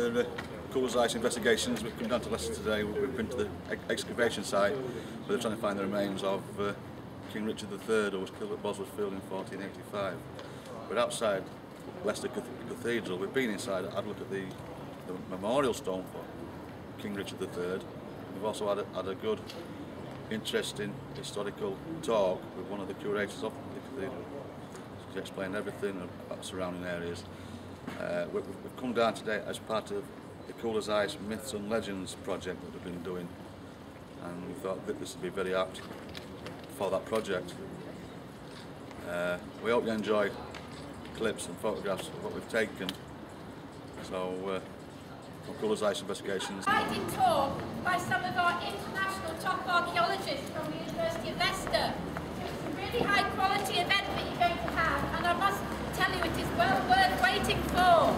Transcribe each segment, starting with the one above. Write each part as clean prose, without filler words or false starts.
the Cool as Ice investigations. We've come down to Leicester today. We've been to the excavation site where they're trying to find the remains of King Richard III, who was killed at Bosworth Field in 1485. We're outside Leicester Cathedral. We've been inside, had a look at the memorial stone for King Richard III. We've also had a good, interesting historical talk with one of the curators of the cathedral. She's explained everything about the surrounding areas. We've come down today as part of the Cool as Ice Myths and Legends project that we've been doing, and we thought that this would be very apt for that project. We hope you enjoy clips and photographs of what we've taken. So, from Cool as Ice Investigations. Guided tour by some of our international top archaeologists from the University of Leicester. It's a really high quality event that you're going to have, and I must tell you it is well worth waiting for.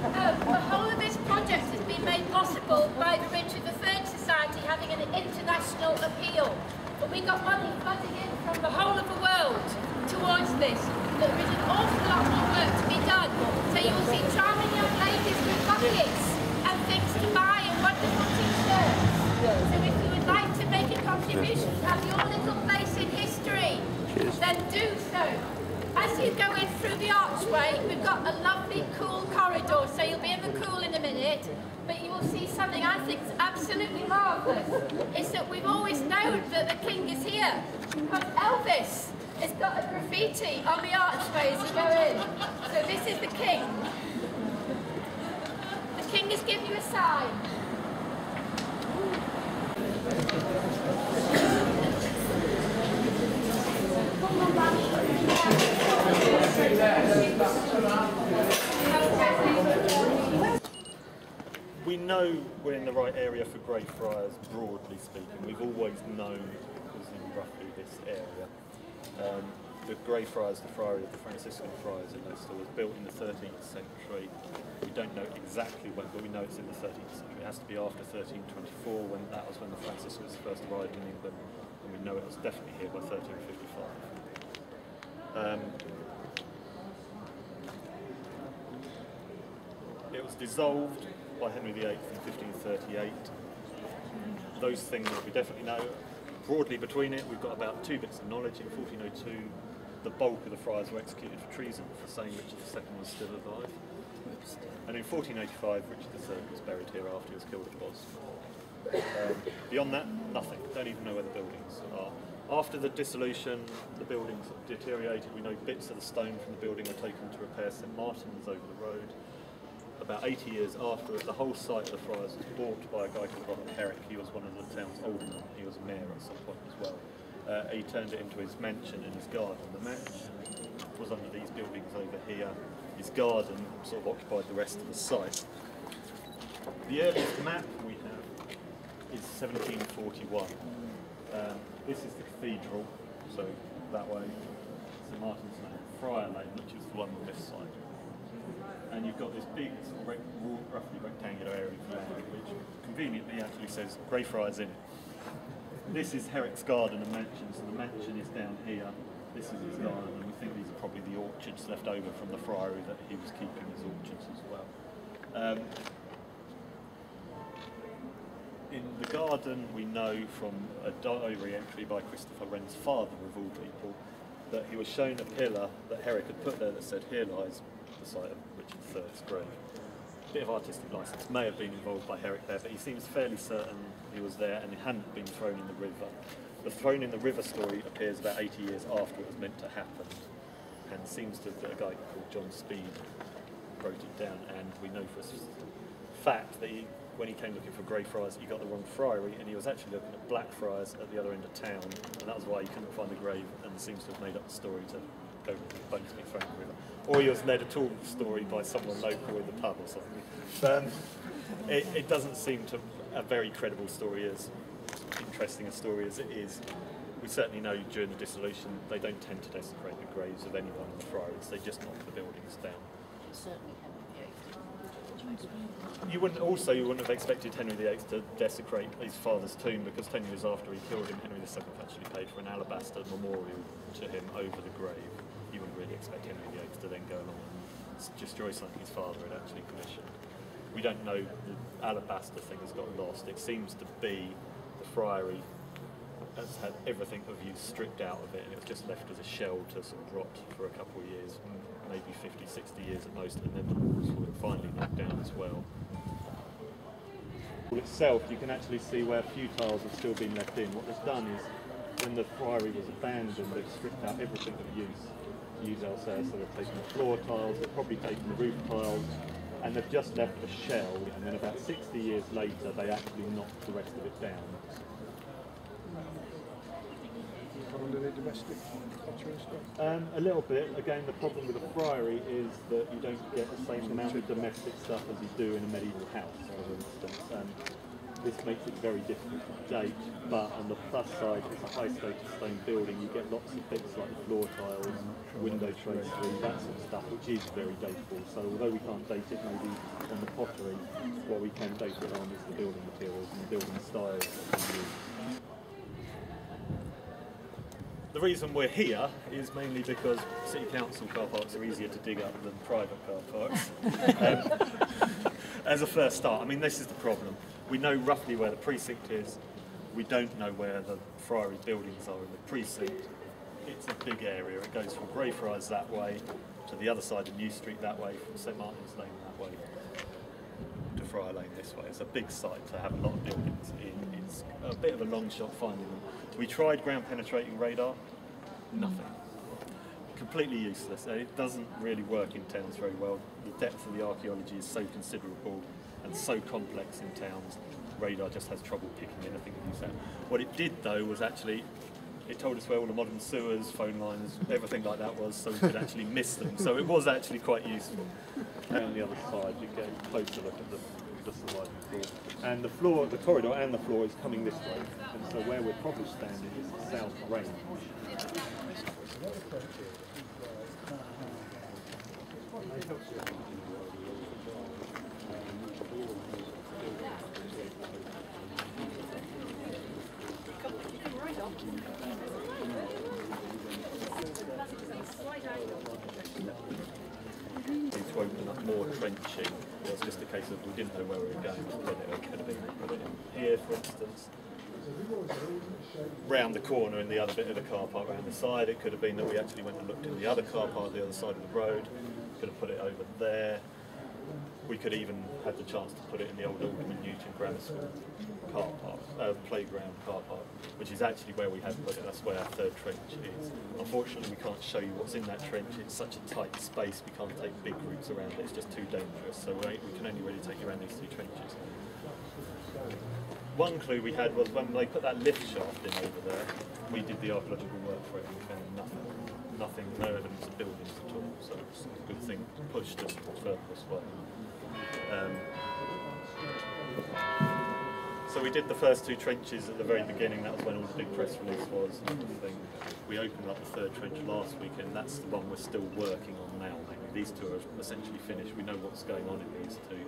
The whole of this project has been made possible by the Richard III Society having an international appeal. But we got money flooding in from the whole of the world towards this. There is an awful lot more work to be done. So you will see charming young ladies with buckets and things to buy and wonderful t-shirts. So if you would like to make a contribution to have your little place in history, then do so. As you go in through the archway, we've got a lovely cool corridor, so you'll be in the cool in a minute, but you will see something I think is absolutely marvellous. It's that we've always known that the king is here, because Elvis has got a graffiti on the archway as you go in. So this is the king. The king has given you a sign. We know we're in the right area for Greyfriars, broadly speaking. We've always known it was in roughly this area. The Greyfriars, the friary of the Franciscan friars in Leicester, was built in the 13th century. We don't know exactly when, but we know it's in the 13th century. It has to be after 1324, when that was when the Franciscans first arrived in England, and we know it was definitely here by 1355. It was dissolved by Henry VIII in 1538. Those things we definitely know. Broadly between it, we've got about 2 bits of knowledge. In 1402, the bulk of the friars were executed for treason, for saying Richard II was still alive. And in 1485, Richard III was buried here after he was killed at Bosworth. Beyond that, nothing. Don't even know where the buildings are. After the dissolution, the buildings deteriorated. We know bits of the stone from the building were taken to repair St Martin's over the road. About 80 years after, the whole site of the friars was bought by a guy called Robert Herrick. He was one of the town's aldermen. He was a mayor at some point as well. He turned it into his mansion and his garden. The mansion was under these buildings over here. His garden sort of occupied the rest of the site. The earliest map we have is 1741. This is the cathedral, so that way, St Martin's Lane, Friar Lane, which is the one on this side. And you've got this big, sort of roughly rectangular area of land, which conveniently actually says Greyfriars in it. This is Herrick's garden and mansion, so the mansion is down here. This is his garden, and we think these are probably the orchards left over from the friary that he was keeping as orchards as well. In the garden, we know from a diary entry by Christopher Wren's father, of all people, that he was shown a pillar that Herrick had put there that said, "Here lies the site of Richard III's grave." A bit of artistic license may have been involved by Herrick there, but he seems fairly certain he was there and he hadn't been thrown in the river. The thrown in the river story appears about 80 years after it was meant to happen, and seems to have been a guy called John Speed wrote it down, and we know for a fact that when he came looking for Greyfriars, he got the wrong friary, and he was actually looking at Blackfriars at the other end of town, and that was why he couldn't find the grave, and seems to have made up the story to go bones being thrown in the river. Or he was led a tool story by someone local in the pub or something. But it doesn't seem to a very credible story, as interesting a story as it is. We certainly know during the dissolution they don't tend to desecrate the graves of anyone in the friaries, they just knock the buildings down. Certainly Henry VIII. You wouldn't have expected Henry VIII to desecrate his father's tomb, because 10 years after he killed him, Henry VII actually paid for an alabaster memorial to him over the grave. You wouldn't really expect Henry VIII to then go along and destroy something his father had actually commissioned. We don't know, the alabaster thing has got lost. It seems to be the friary has had everything of use stripped out of it, and it was just left as a shell to sort of rot for a couple of years, maybe 50, 60 years at most, and then sort of finally knocked down as well. Itself, you can actually see where a few tiles have still been left in. What they've done is, when the friary was abandoned, they've stripped out everything of use elsewhere. So they've taken the floor tiles, they've probably taken the roof tiles, and they've just left a shell. And then about 60 years later, they actually knocked the rest of it down. Any domestic pottery and stuff? A little bit. Again, the problem with the friary is that you don't get the same amount of domestic stuff as you do in a medieval house, for instance. This makes it very difficult to date, but on the plus side, it's a high status stone building. You get lots of bits like the floor tiles, window tracery, that sort of stuff, which is very dateable. So although we can't date it maybe on the pottery, what we can date it on is the building materials and the building styles that we use. The reason we're here is mainly because city council car parks are easier to dig up than private car parks. As a first start, I mean, this is the problem. We know roughly where the precinct is. We don't know where the friary buildings are in the precinct. It's a big area. It goes from Greyfriars that way to the other side of New Street that way, from St Martin's Lane that way to Friar Lane this way. It's a big site to have a lot of buildings in. It's a bit of a long shot finding them. We tried ground penetrating radar, nothing. Completely useless. It doesn't really work in towns very well. The depth of the archaeology is so considerable and so complex in towns, radar just has trouble picking anything that you out. What it did though was actually, it told us where all the modern sewers, phone lines, everything like that was, so we could actually miss them. So it was actually quite useful. And on the other side, you get a closer look at the surviving floor. And the floor, the corridor and the floor is coming this way. And so where we're probably standing is the south range. To open up more trenching, it was just a case of we didn't know where we were going to put it. It could have been we put it in here, for instance. Round the corner in the other bit of the car park, around the side. It could have been that we actually went and looked in the other car park, the other side of the road. Could have put it over there. We could even have the chance to put it in the old Alderman Newton Grammar School car park, playground car park, which is actually where we have put it. That's where our third trench is. Unfortunately, we can't show you what's in that trench. It's such a tight space, we can't take big groups around it. It's just too dangerous. So we can only really take you around these two trenches. One clue we had was when they put that lift shaft in over there, we did the archaeological work for it and we found nothing, no evidence of buildings at all. So it's a good thing pushed us further this way. So we did the first two trenches at the very beginning. That was when all the big press release was and everything. We opened up the third trench last weekend. That's the one we're still working on now. These two are essentially finished. We know what's going on in these two.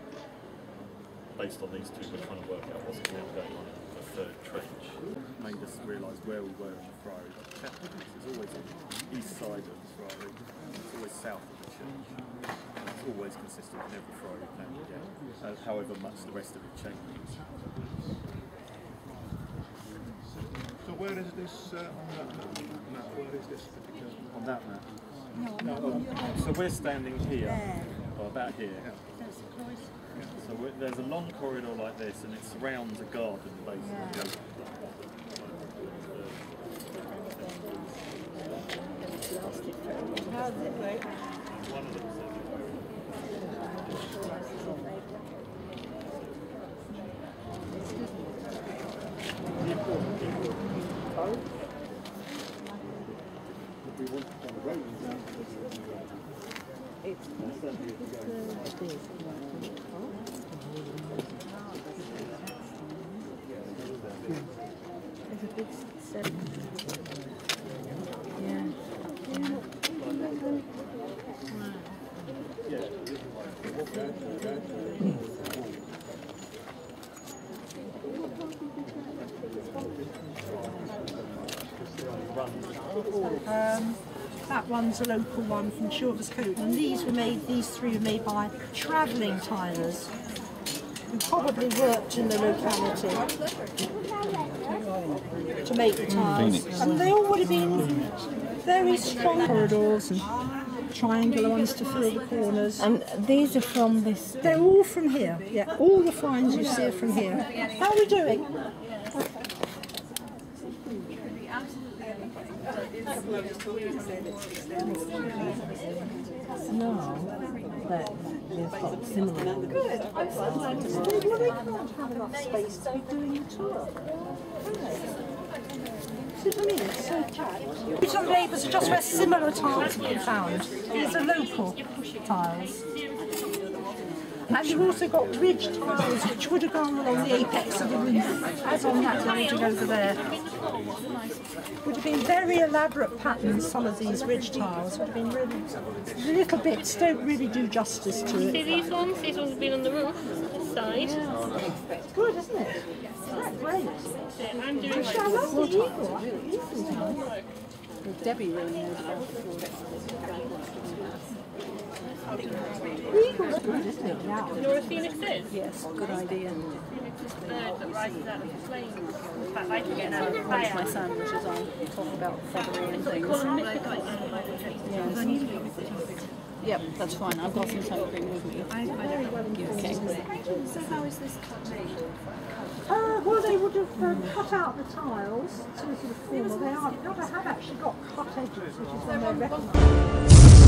Based on these two, we're trying to work out what's now going on in the third trench. Made us realise where we were in the friary. It's always on the east side of the friary. It's always south of the church. It's always consistent in every friary plan we get, however much the rest of it changes. So where is this on that map? Where is this particular? On that map? No, so we're standing here, or about here. So there's a long corridor like this, and it surrounds a garden basically. How does it work? One of them There's a big set. Yeah. That one's a local one from Chilverscote, and these three were made by travelling tilers who probably worked in the locality to make the tiles. And they all would have been very strong corridors and triangular ones to fill the corners. And these are from this. They're all from here. Yeah, all the finds you see are from here. How are we doing? No, that they've got similar. Good. Well, they can't have enough space to be doing the tour. See what I mean? It's so packed. These are neighbours are just where similar tiles have been found. These are local tiles. And you've also got ridge tiles which would have gone along the apex of the roof, as on that building over there. Would have been very elaborate patterns, some of these ridge tiles. Would have been really, little bits don't really do justice to See it. these ones? These ones have been on the roof, this side. Good, isn't it? That's great. I'm doing like I love the eagle. I think the eagle's nice. Debbie really knows about The eagle's good, isn't it? Yeah. you know what a phoenix is? yes, good idea. Phoenix is a bird that rises out of the flames. It's quite like getting out of the One of fire. my sandwiches on, talk about feathering and things. Yep, that's fine. I've got some sour cream with me. Okay. So how is this cut made? Well, they would have cut out the tiles to sort of form. They have actually got cut edges, which is when they're recognised.